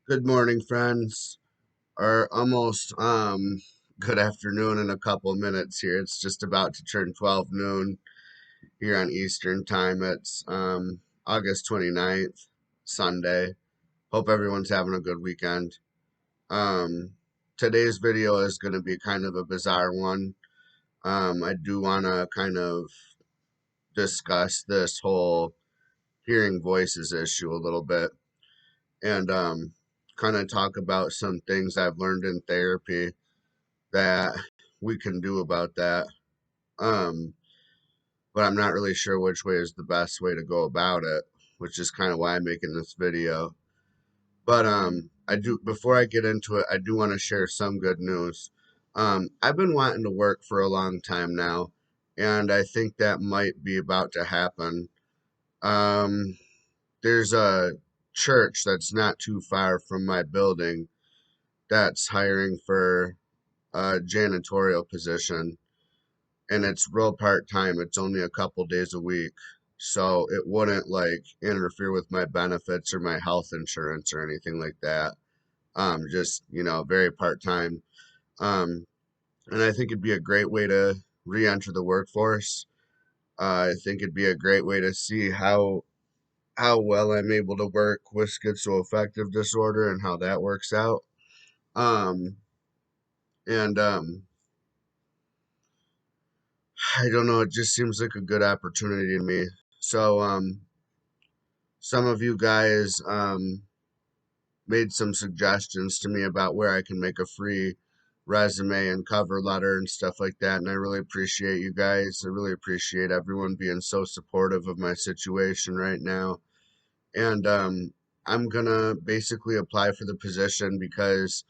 Good morning, friends, or almost good afternoon in a couple of minutes here. It's just about to turn 12 noon here on Eastern time. It's August 29th, Sunday. Hope everyone's having a good weekend. Um Today's video is going to be kind of a bizarre one. I do want to kind of discuss this whole hearing voices issue a little bit and kind of talk about some things I've learned in therapy that we can do about that. Um, but I'm not really sure which way is the best way to go about it, which is kind of why I'm making this video. But I do before I get into it, I do want to share some good news. I've been wanting to work for a long time now, and I think that might be about to happen. Um, there's a church that's not too far from my building that's hiring for a janitorial position, and it's real part-time. It's only a couple days a week, so it wouldn't like interfere with my benefits or my health insurance or anything like that. Just very part-time. um and I think it'd be a great way to re-enter the workforce. I think it'd be a great way to see how well I'm able to work with schizoaffective disorder and how that works out. um and I don't know, it just seems like a good opportunity to me. So some of you guys made some suggestions to me about where I can make a free resume and cover letter and stuff like that. And I really appreciate you guys. I really appreciate everyone being so supportive of my situation right now. And I'm gonna basically apply for the position because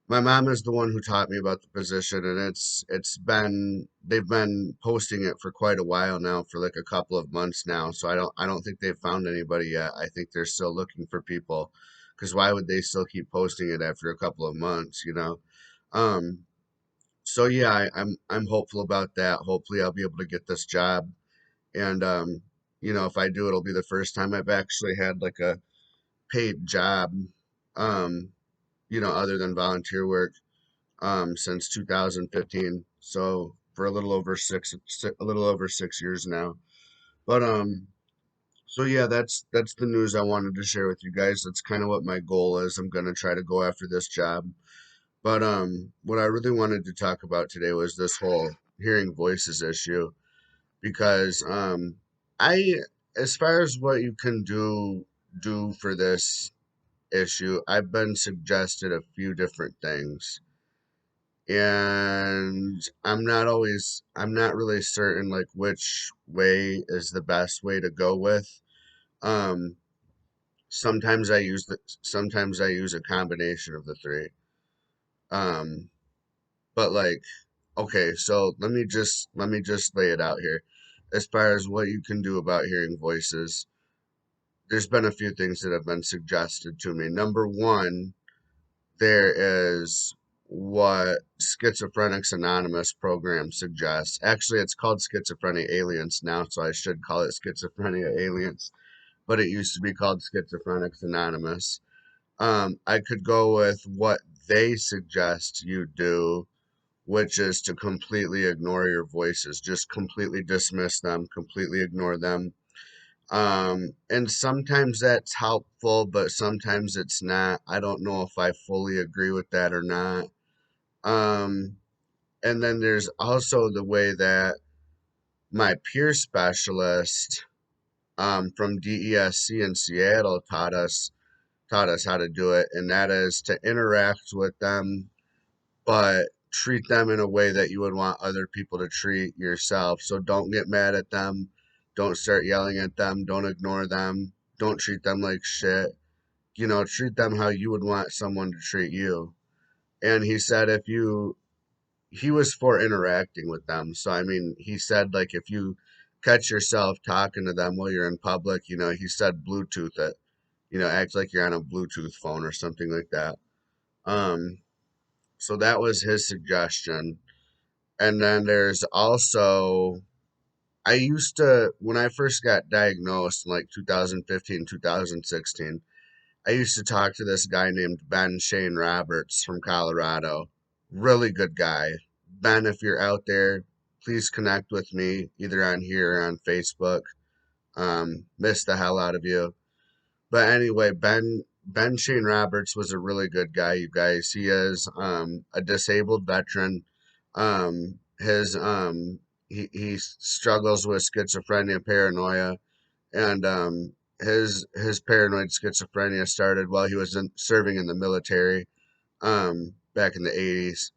my mom is the one who taught me about the position, and it's been they've been posting it for quite a while now, for like a couple of months now. So I don't think they've found anybody yet. I think they're still looking for people, because why would they still keep posting it after a couple of months? Um, so yeah, I'm hopeful about that. Hopefully, I'll be able to get this job, and if I do, it'll be the first time I've actually had like a paid job, um, other than volunteer work, since 2015. So for a little over 6 years now. But so yeah, that's the news I wanted to share with you guys. That's kind of what my goal is. I'm gonna try to go after this job. But what I really wanted to talk about today was this whole hearing voices issue, because I as far as what you can do for this issue, I've been suggested a few different things, and I'm not really certain like which way is the best way to go with. Um, sometimes I use a combination of the three. Um, but like, okay, so let me just lay it out here. As far as what you can do about hearing voices, there's been a few things that have been suggested to me. Number one, there is what Schizophrenics Anonymous program suggests. Actually, it's called Schizophrenia Aliens now, so I should call it Schizophrenia Aliens, but it used to be called Schizophrenics Anonymous. I could go with what they suggest you do, which is to completely ignore your voices, just completely dismiss them, completely ignore them. And sometimes that's helpful, but sometimes it's not. I don't know if I fully agree with that or not. Um, and then there's also the way that my peer specialist from DESC in Seattle taught us how to do it, and that is to interact with them, but treat them in a way that you would want other people to treat yourself. So don't get mad at them. Don't start yelling at them. Don't ignore them. Don't treat them like shit. Treat them how you would want someone to treat you. And he said he was for interacting with them. So, I mean, he said, like, if you catch yourself talking to them while you're in public, he said Bluetooth it. Act like you're on a Bluetooth phone or something like that. Um, so that was his suggestion. And then there's also, when I first got diagnosed in like 2015, 2016, I used to talk to this guy named Ben Shane Roberts from Colorado. Really good guy. Ben, if you're out there, please connect with me either on here or on Facebook. Miss the hell out of you. But anyway, Ben Shane Roberts was a really good guy, you guys. He is a disabled veteran. His he struggles with schizophrenia, paranoia, and his paranoid schizophrenia started while he was serving in the military back in the 80s.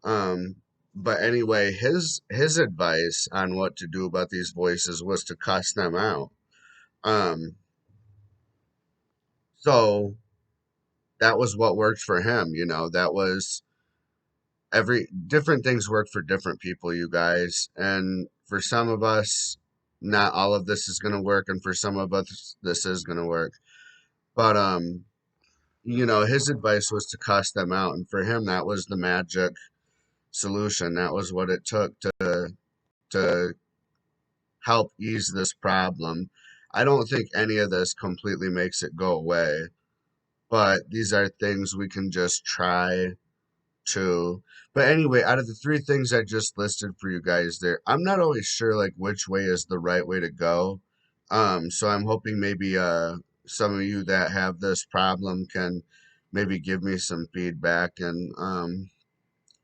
Um, but anyway, his advice on what to do about these voices was to cuss them out. Um, so that was what worked for him. That was every different things work for different people, you guys. And for some of us, not all of this is going to work. And for some of us, this is going to work. But, his advice was to cuss them out. And for him, that was the magic solution. That was what it took to help ease this problem. I don't think any of this completely makes it go away, but these are things we can just try to. But anyway, out of the three things I just listed for you guys there, I'm not always sure like which way is the right way to go. So I'm hoping maybe some of you that have this problem can maybe give me some feedback and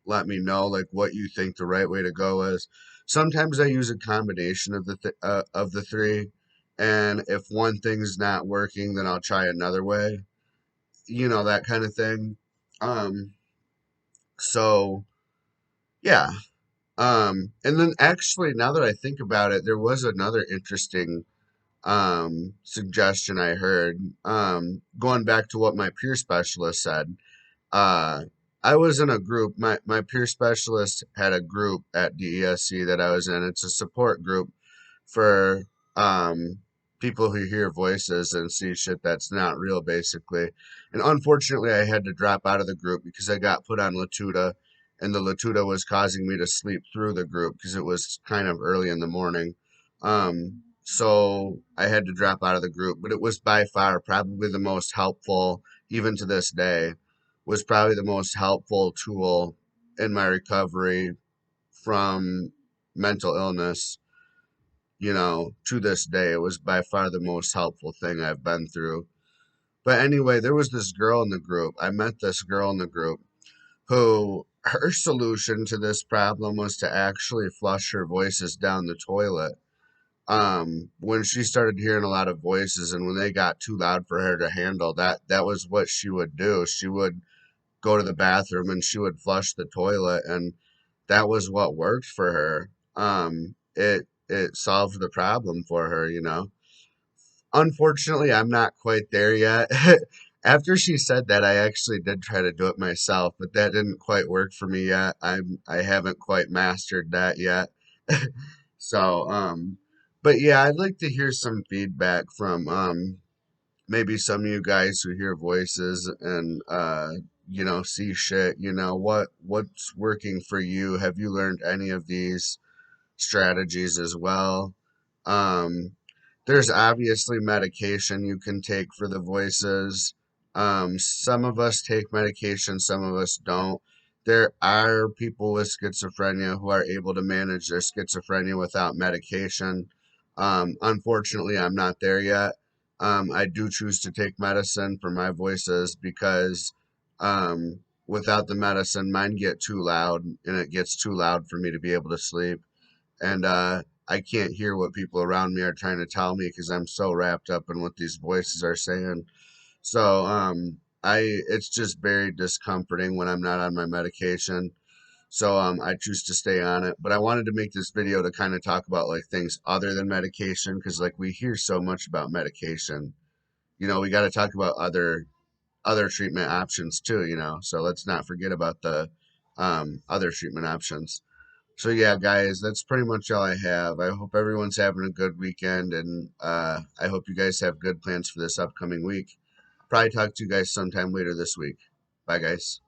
let me know like what you think the right way to go is. Sometimes I use a combination of the three, and if one thing's not working, then I'll try another way. That kind of thing. Um, so yeah. And then actually, now that I think about it, there was another interesting suggestion I heard. Going back to what my peer specialist said. Uh, I was in a group. My peer specialist had a group at DESC that I was in. It's a support group for people who hear voices and see shit that's not real, basically. And unfortunately, I had to drop out of the group because I got put on Latuda, and the Latuda was causing me to sleep through the group because it was kind of early in the morning. So I had to drop out of the group, but it was by far probably the most helpful, even to this day, was probably the most helpful tool in my recovery from mental illness, to this day. It was by far the most helpful thing I've been through. But anyway, there was this girl in the group. I met this girl in the group who her solution to this problem was to actually flush her voices down the toilet. When she started hearing a lot of voices and when they got too loud for her to handle, that was what she would do. She would go to the bathroom and she would flush the toilet, and that was what worked for her. It solved the problem for her. Unfortunately, I'm not quite there yet. After she said that, I actually did try to do it myself, but that didn't quite work for me yet. I haven't quite mastered that yet. So, but yeah, I'd like to hear some feedback from maybe some of you guys who hear voices and see shit. What's working for you? Have you learned any of these strategies as well? um there's obviously medication you can take for the voices. Some of us take medication, some of us don't. There are people with schizophrenia who are able to manage their schizophrenia without medication. Unfortunately, I'm not there yet. I do choose to take medicine for my voices because without the medicine, mine get too loud, and it gets too loud for me to be able to sleep. And I can't hear what people around me are trying to tell me because I'm so wrapped up in what these voices are saying. So I it's just very discomforting when I'm not on my medication. So I choose to stay on it. But I wanted to make this video to kind of talk about like things other than medication because like we hear so much about medication. We got to talk about other treatment options too. So let's not forget about the other treatment options. So yeah, guys, that's pretty much all I have. I hope everyone's having a good weekend, and I hope you guys have good plans for this upcoming week. Probably talk to you guys sometime later this week. Bye, guys.